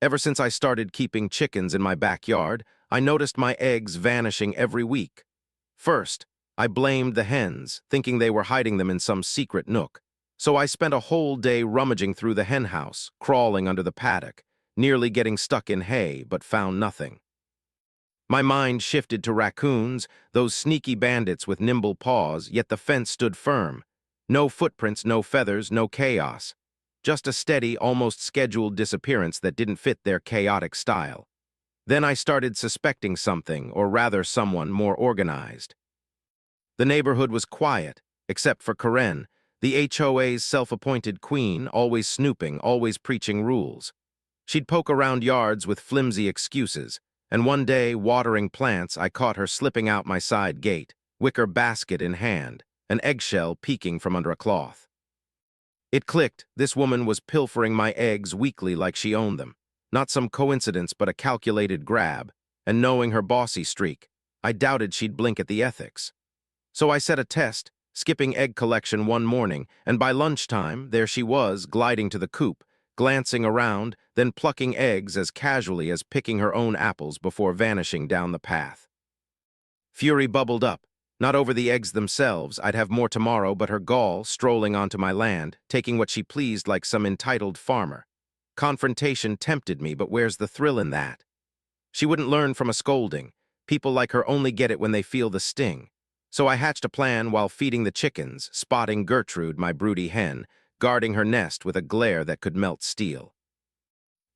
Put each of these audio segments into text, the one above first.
Ever since I started keeping chickens in my backyard, I noticed my eggs vanishing every week. First, I blamed the hens, thinking they were hiding them in some secret nook. So I spent a whole day rummaging through the hen house, crawling under the paddock, nearly getting stuck in hay, but found nothing. My mind shifted to raccoons, those sneaky bandits with nimble paws, yet the fence stood firm. No footprints, no feathers, no chaos. Just a steady, almost scheduled disappearance that didn't fit their chaotic style. Then I started suspecting something, or rather someone more organized. The neighborhood was quiet, except for Karen, the HOA's self-appointed queen, always snooping, always preaching rules. She'd poke around yards with flimsy excuses, and one day, watering plants, I caught her slipping out my side gate, wicker basket in hand, an eggshell peeking from under a cloth. It clicked, this woman was pilfering my eggs weekly like she owned them. Not some coincidence, but a calculated grab, and knowing her bossy streak, I doubted she'd blink at the ethics. So I set a test, skipping egg collection one morning, and by lunchtime, there she was, gliding to the coop, glancing around, then plucking eggs as casually as picking her own apples before vanishing down the path. Fury bubbled up. Not over the eggs themselves, I'd have more tomorrow, but her gall, strolling onto my land, taking what she pleased like some entitled farmer. Confrontation tempted me, but where's the thrill in that? She wouldn't learn from a scolding. People like her only get it when they feel the sting. So I hatched a plan while feeding the chickens, spotting Gertrude, my broody hen, guarding her nest with a glare that could melt steel.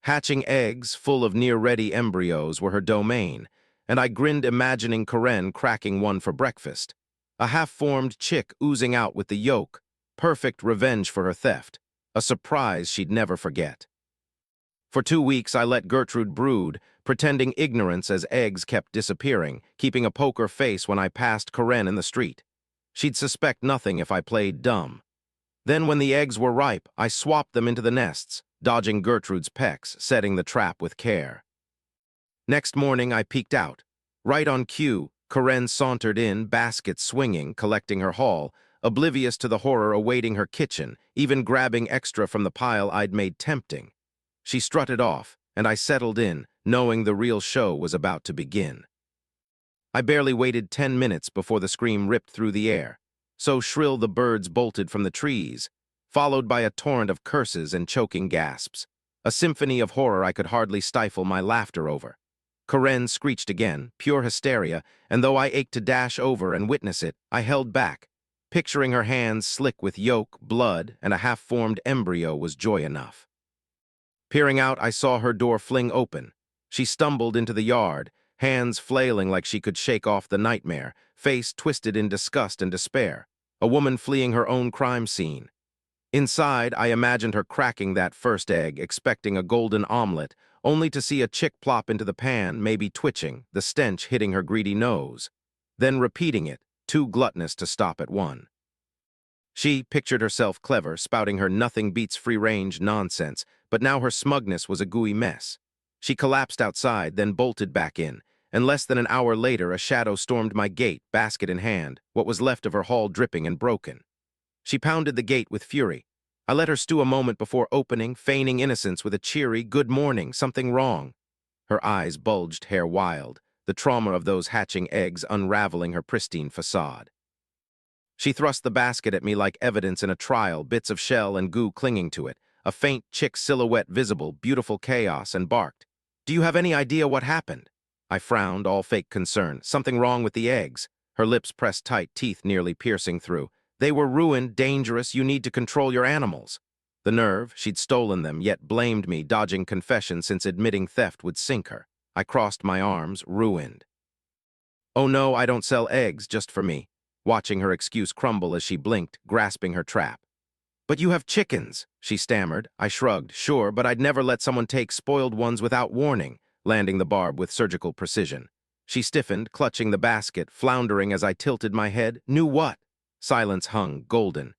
Hatching eggs full of near-ready embryos were her domain, and I grinned imagining Karen cracking one for breakfast. A half-formed chick oozing out with the yolk, perfect revenge for her theft, a surprise she'd never forget. For 2 weeks I let Gertrude brood, pretending ignorance as eggs kept disappearing, keeping a poker face when I passed Karen in the street. She'd suspect nothing if I played dumb. Then when the eggs were ripe, I swapped them into the nests, dodging Gertrude's pecks, setting the trap with care. Next morning I peeked out. Right on cue, Karen sauntered in, basket swinging, collecting her haul, oblivious to the horror awaiting her kitchen, even grabbing extra from the pile I'd made tempting. She strutted off, and I settled in, knowing the real show was about to begin. I barely waited 10 minutes before the scream ripped through the air. So shrill the birds bolted from the trees, followed by a torrent of curses and choking gasps. A symphony of horror I could hardly stifle my laughter over. Karen screeched again, pure hysteria, and though I ached to dash over and witness it, I held back. Picturing her hands slick with yolk, blood, and a half-formed embryo was joy enough. Peering out, I saw her door fling open. She stumbled into the yard, hands flailing like she could shake off the nightmare, face twisted in disgust and despair, a woman fleeing her own crime scene. Inside, I imagined her cracking that first egg, expecting a golden omelet, only to see a chick plop into the pan, maybe twitching, the stench hitting her greedy nose. Then repeating it, too gluttonous to stop at one. She pictured herself clever, spouting her nothing-beats-free-range nonsense, but now her smugness was a gooey mess. She collapsed outside, then bolted back in, and less than an hour later a shadow stormed my gate, basket in hand, what was left of her haul dripping and broken. She pounded the gate with fury. I let her stew a moment before opening, feigning innocence with a cheery, "Good morning, something wrong?" Her eyes bulged, hair wild, the trauma of those hatching eggs unraveling her pristine facade. She thrust the basket at me like evidence in a trial, bits of shell and goo clinging to it, a faint chick silhouette visible, beautiful chaos, and barked. "Do you have any idea what happened?" I frowned, all fake concern. "Something wrong with the eggs." Her lips pressed tight, teeth nearly piercing through. "They were ruined, dangerous, you need to control your animals." The nerve, she'd stolen them, yet blamed me, dodging confession since admitting theft would sink her. I crossed my arms, ruined. "Oh no, I don't sell eggs, just for me," watching her excuse crumble as she blinked, grasping her trap. "But you have chickens," she stammered. I shrugged. "Sure, but I'd never let someone take spoiled ones without warning," landing the barb with surgical precision. She stiffened, clutching the basket, floundering as I tilted my head. "Knew what?" Silence hung, golden.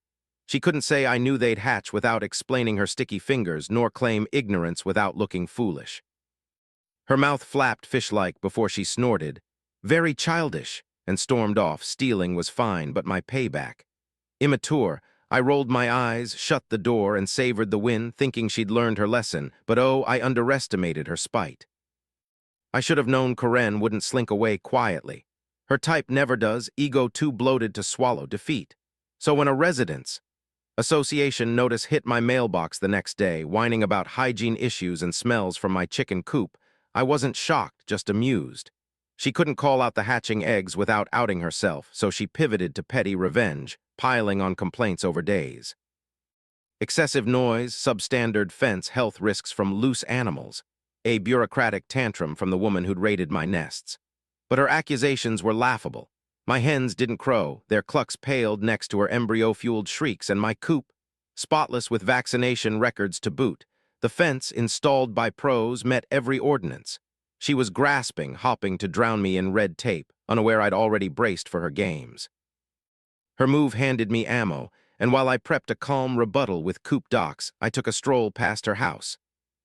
She couldn't say I knew they'd hatch without explaining her sticky fingers, nor claim ignorance without looking foolish. Her mouth flapped fish-like before she snorted, "Very childish," and stormed off. Stealing was fine, but my payback. Immature, I rolled my eyes, shut the door, and savored the win, thinking she'd learned her lesson, but oh, I underestimated her spite. I should have known Corinne wouldn't slink away quietly. Her type never does, ego too bloated to swallow defeat. So when a residence association notice hit my mailbox the next day, whining about hygiene issues and smells from my chicken coop, I wasn't shocked, just amused. She couldn't call out the hatching eggs without outing herself, so she pivoted to petty revenge, piling on complaints over days. Excessive noise, substandard fence, health risks from loose animals. A bureaucratic tantrum from the woman who'd raided my nests. But her accusations were laughable. My hens didn't crow, their clucks paled next to her embryo-fueled shrieks, and my coop, spotless with vaccination records to boot. The fence, installed by pros, met every ordinance. She was grasping, hopping to drown me in red tape, unaware I'd already braced for her games. Her move handed me ammo, and while I prepped a calm rebuttal with coop docs, I took a stroll past her house.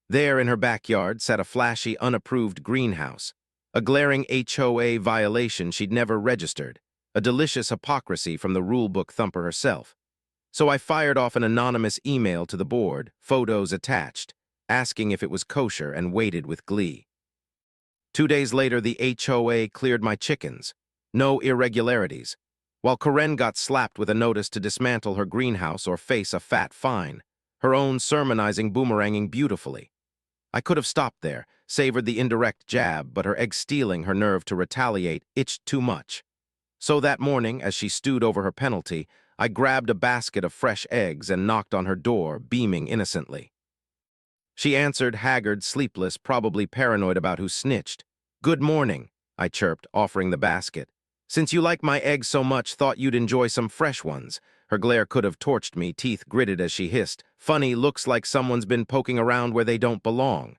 There in her backyard sat a flashy, unapproved greenhouse, a glaring HOA violation she'd never registered, a delicious hypocrisy from the rulebook thumper herself. So I fired off an anonymous email to the board, photos attached, asking if it was kosher, and waited with glee. 2 days later, the HOA cleared my chickens. No irregularities. While Corinne got slapped with a notice to dismantle her greenhouse or face a fat fine, her own sermonizing boomeranging beautifully. I could have stopped there, savored the indirect jab, but her egg-stealing, her nerve to retaliate, itched too much. So that morning, as she stewed over her penalty, I grabbed a basket of fresh eggs and knocked on her door, beaming innocently. She answered, haggard, sleepless, probably paranoid about who snitched. "Good morning," I chirped, offering the basket. "Since you like my eggs so much, thought you'd enjoy some fresh ones." Her glare could have torched me, teeth gritted as she hissed, "Funny, looks like someone's been poking around where they don't belong."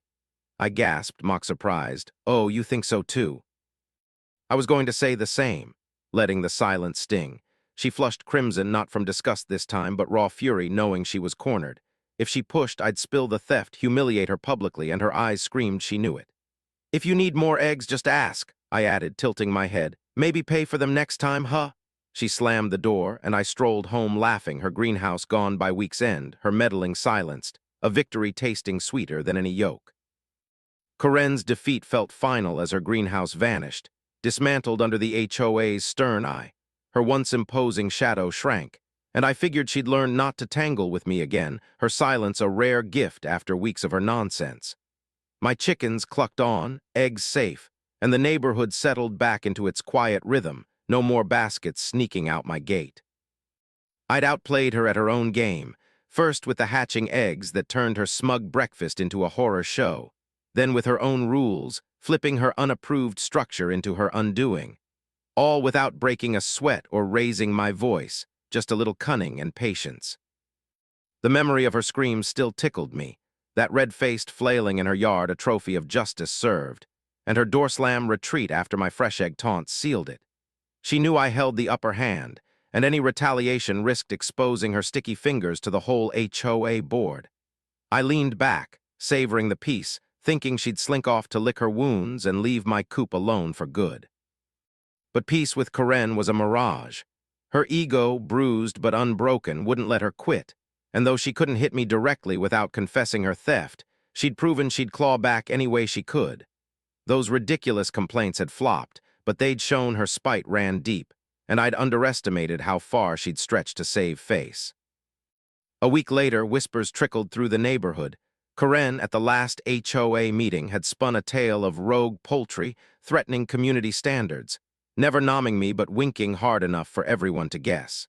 I gasped, mock surprised. "Oh, you think so too?" I was going to say the same, letting the silence sting. She flushed crimson, not from disgust this time, but raw fury, knowing she was cornered. If she pushed, I'd spill the theft, humiliate her publicly, and her eyes screamed she knew it. "If you need more eggs, just ask," I added, tilting my head. "Maybe pay for them next time, huh?" She slammed the door, and I strolled home laughing, her greenhouse gone by week's end, her meddling silenced, a victory tasting sweeter than any yolk. Corinne's defeat felt final as her greenhouse vanished, dismantled under the HOA's stern eye. Her once imposing shadow shrank, and I figured she'd learn not to tangle with me again, her silence a rare gift after weeks of her nonsense. My chickens clucked on, eggs safe, and the neighborhood settled back into its quiet rhythm, no more baskets sneaking out my gate. I'd outplayed her at her own game, first with the hatching eggs that turned her smug breakfast into a horror show, then with her own rules, flipping her unapproved structure into her undoing. All without breaking a sweat or raising my voice, just a little cunning and patience. The memory of her screams still tickled me, that red-faced flailing in her yard a trophy of justice served, and her door-slam retreat after my fresh egg taunts sealed it. She knew I held the upper hand, and any retaliation risked exposing her sticky fingers to the whole HOA board. I leaned back, savoring the peace, thinking she'd slink off to lick her wounds and leave my coop alone for good. But peace with Corinne was a mirage. Her ego, bruised but unbroken, wouldn't let her quit, and though she couldn't hit me directly without confessing her theft, she'd proven she'd claw back any way she could. Those ridiculous complaints had flopped, but they'd shown her spite ran deep, and I'd underestimated how far she'd stretched to save face. A week later, whispers trickled through the neighborhood. Corinne, at the last HOA meeting, had spun a tale of rogue poultry, threatening community standards, never nomming me but winking hard enough for everyone to guess.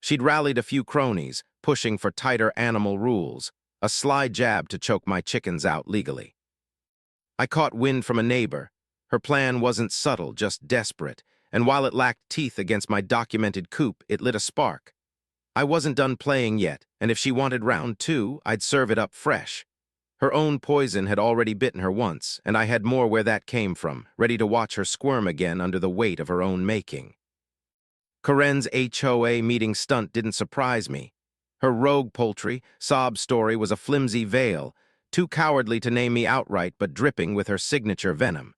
She'd rallied a few cronies, pushing for tighter animal rules, a sly jab to choke my chickens out legally. I caught wind from a neighbor. Her plan wasn't subtle, just desperate, and while it lacked teeth against my documented coop, it lit a spark. I wasn't done playing yet, and if she wanted round two, I'd serve it up fresh. Her own poison had already bitten her once, and I had more where that came from, ready to watch her squirm again under the weight of her own making. Corinne's HOA meeting stunt didn't surprise me. Her rogue poultry, sob story was a flimsy veil, too cowardly to name me outright but dripping with her signature venom.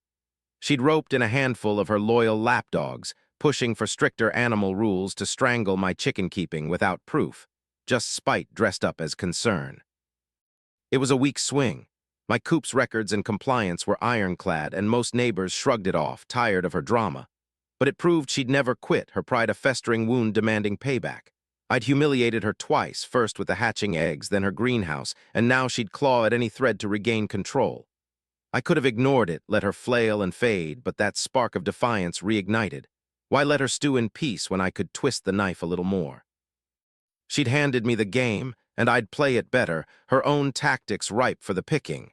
She'd roped in a handful of her loyal lapdogs, pushing for stricter animal rules to strangle my chicken keeping without proof. just spite dressed up as concern. It was a weak swing. My coop's records and compliance were ironclad, and most neighbors shrugged it off, tired of her drama. But it proved she'd never quit, her pride a festering wound demanding payback. I'd humiliated her twice, first with the hatching eggs, then her greenhouse, and now she'd claw at any thread to regain control. I could have ignored it, let her flail and fade, but that spark of defiance reignited. Why let her stew in peace when I could twist the knife a little more? She'd handed me the game, and I'd play it better, her own tactics ripe for the picking.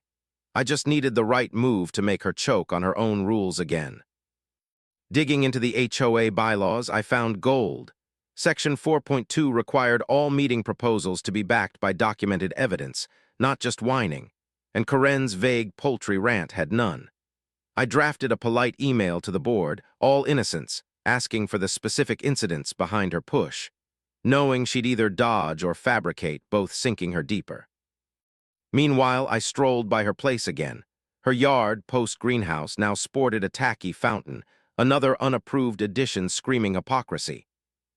I just needed the right move to make her choke on her own rules again. Digging into the HOA bylaws, I found gold. Section 4.2 required all meeting proposals to be backed by documented evidence, not just whining, and Karen's vague poultry rant had none. I drafted a polite email to the board, all innocence, asking for the specific incidents behind her push, knowing she'd either dodge or fabricate, both sinking her deeper. Meanwhile, I strolled by her place again. Her yard, post-greenhouse, now sported a tacky fountain, another unapproved addition screaming hypocrisy.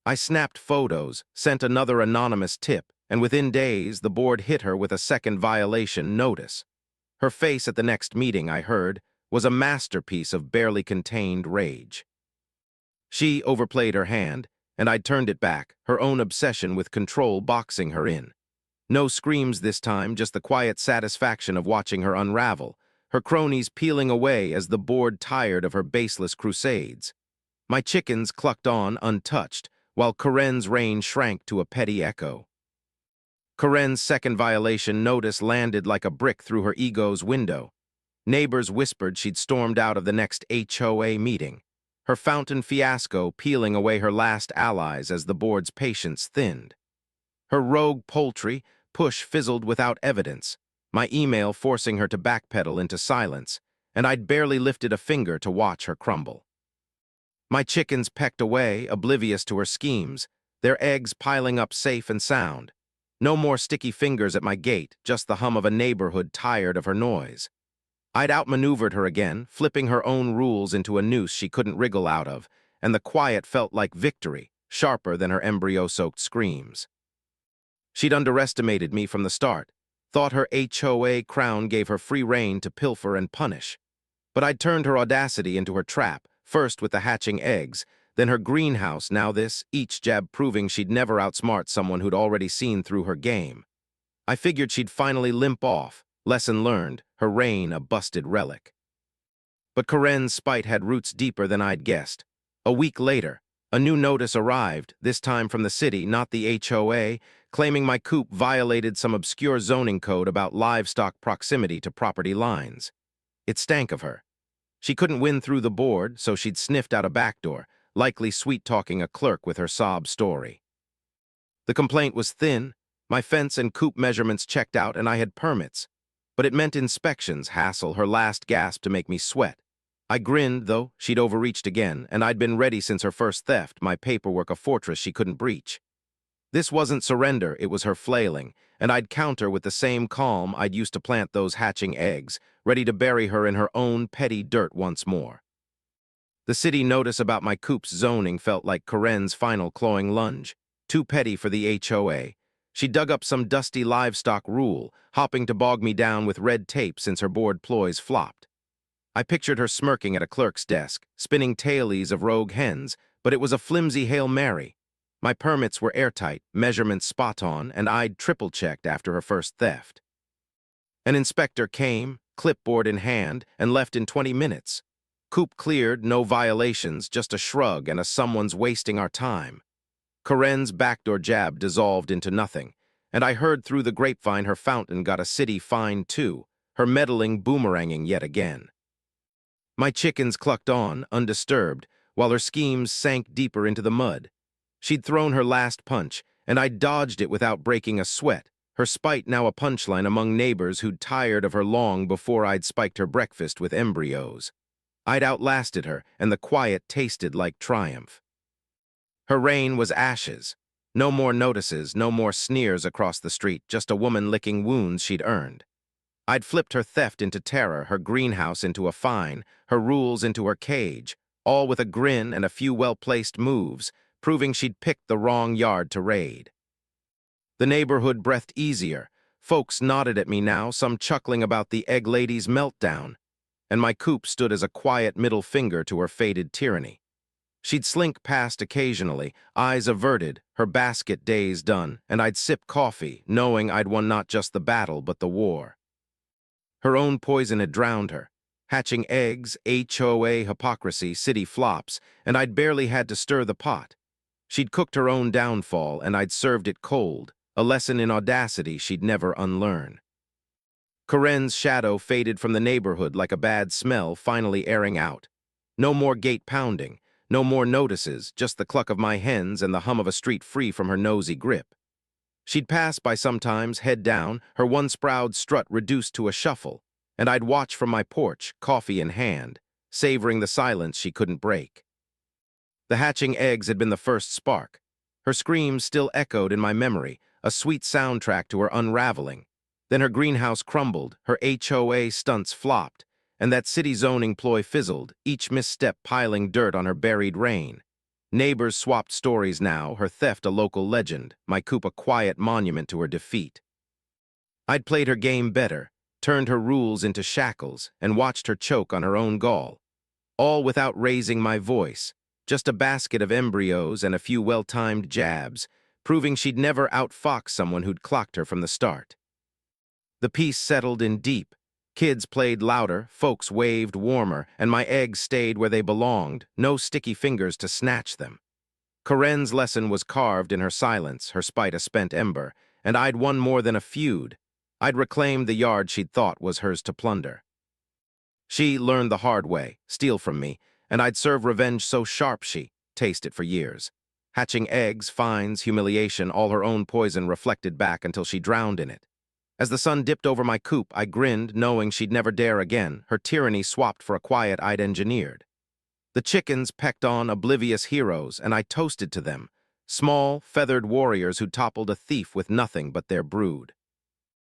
I snapped photos, sent another anonymous tip, and within days, the board hit her with a second violation notice. Her face at the next meeting, I heard, was a masterpiece of barely contained rage. She overplayed her hand, and I'd turned it back, her own obsession with control boxing her in. No screams this time, just the quiet satisfaction of watching her unravel, her cronies peeling away as the board tired of her baseless crusades. My chickens clucked on untouched, while Karen's reign shrank to a petty echo. Karen's second violation notice landed like a brick through her ego's window. Neighbors whispered she'd stormed out of the next HOA meeting, her fountain fiasco peeling away her last allies as the board's patience thinned. Her rogue poultry push fizzled without evidence, my email forcing her to backpedal into silence, and I'd barely lifted a finger to watch her crumble. My chickens pecked away, oblivious to her schemes, their eggs piling up safe and sound. No more sticky fingers at my gate, just the hum of a neighborhood tired of her noise. I'd outmaneuvered her again, flipping her own rules into a noose she couldn't wriggle out of, and the quiet felt like victory, sharper than her embryo-soaked screams. She'd underestimated me from the start, thought her HOA crown gave her free rein to pilfer and punish. But I'd turned her audacity into her trap, first with the hatching eggs, then her greenhouse, now this, each jab proving she'd never outsmart someone who'd already seen through her game. I figured she'd finally limp off, lesson learned, her reign a busted relic. But Karen's spite had roots deeper than I'd guessed. A week later, a new notice arrived, this time from the city, not the HOA, claiming my coop violated some obscure zoning code about livestock proximity to property lines. It stank of her. She couldn't win through the board, so she'd sniffed out a backdoor, likely sweet-talking a clerk with her sob story. The complaint was thin, my fence and coop measurements checked out, and I had permits. But it meant inspections, hassle, her last gasp to make me sweat. I grinned, though, she'd overreached again, and I'd been ready since her first theft, my paperwork a fortress she couldn't breach. This wasn't surrender, it was her flailing, and I'd counter with the same calm I'd used to plant those hatching eggs, ready to bury her in her own petty dirt once more. The city notice about my coop's zoning felt like Karen's final clawing lunge, too petty for the HOA. She dug up some dusty livestock rule, hopping to bog me down with red tape since her board ploys flopped. I pictured her smirking at a clerk's desk, spinning tailies of rogue hens, but it was a flimsy Hail Mary. My permits were airtight, measurements spot-on, and I'd triple-checked after her first theft. An inspector came, clipboard in hand, and left in 20 minutes. Coop cleared, no violations, just a shrug and a someone's wasting our time. Karen's backdoor jab dissolved into nothing, and I heard through the grapevine her fountain got a city fine too, her meddling boomeranging yet again. My chickens clucked on, undisturbed, while her schemes sank deeper into the mud. She'd thrown her last punch, and I dodged it without breaking a sweat, her spite now a punchline among neighbors who'd tired of her long before I'd spiked her breakfast with embryos. I'd outlasted her, and the quiet tasted like triumph. Her reign was ashes. No more notices, no more sneers across the street, just a woman licking wounds she'd earned. I'd flipped her theft into terror, her greenhouse into a fine, her rules into her cage, all with a grin and a few well-placed moves, proving she'd picked the wrong yard to raid. The neighborhood breathed easier. Folks nodded at me now, some chuckling about the egg lady's meltdown, and my coop stood as a quiet middle finger to her fated tyranny. She'd slink past occasionally, eyes averted, her basket days done, and I'd sip coffee, knowing I'd won not just the battle but the war. Her own poison had drowned her. Hatching eggs, HOA hypocrisy, city flops, and I'd barely had to stir the pot. She'd cooked her own downfall, and I'd served it cold, a lesson in audacity she'd never unlearn. Corinne's shadow faded from the neighborhood like a bad smell finally airing out. No more gate pounding, no more notices, just the cluck of my hens and the hum of a street free from her nosy grip. She'd pass by sometimes, head down, her once-proud strut reduced to a shuffle, and I'd watch from my porch, coffee in hand, savoring the silence she couldn't break. The hatching eggs had been the first spark. Her screams still echoed in my memory, a sweet soundtrack to her unraveling. Then her greenhouse crumbled, her HOA stunts flopped, and that city zoning ploy fizzled, each misstep piling dirt on her buried reign. Neighbors swapped stories now, her theft a local legend, my coop a quiet monument to her defeat. I'd played her game better, turned her rules into shackles, and watched her choke on her own gall. All without raising my voice, just a basket of embryos and a few well-timed jabs, proving she'd never outfox someone who'd clocked her from the start. The peace settled in deep. Kids played louder, folks waved warmer, and my eggs stayed where they belonged, no sticky fingers to snatch them. Corinne's lesson was carved in her silence, her spite a spent ember, and I'd won more than a feud. I'd reclaimed the yard she'd thought was hers to plunder. She learned the hard way, steal from me, and I'd serve revenge so sharp she, taste it for years. Hatching eggs, fines, humiliation, all her own poison reflected back until she drowned in it. As the sun dipped over my coop, I grinned, knowing she'd never dare again, her tyranny swapped for a quiet I'd engineered. The chickens pecked on oblivious heroes, and I toasted to them, small, feathered warriors who toppled a thief with nothing but their brood.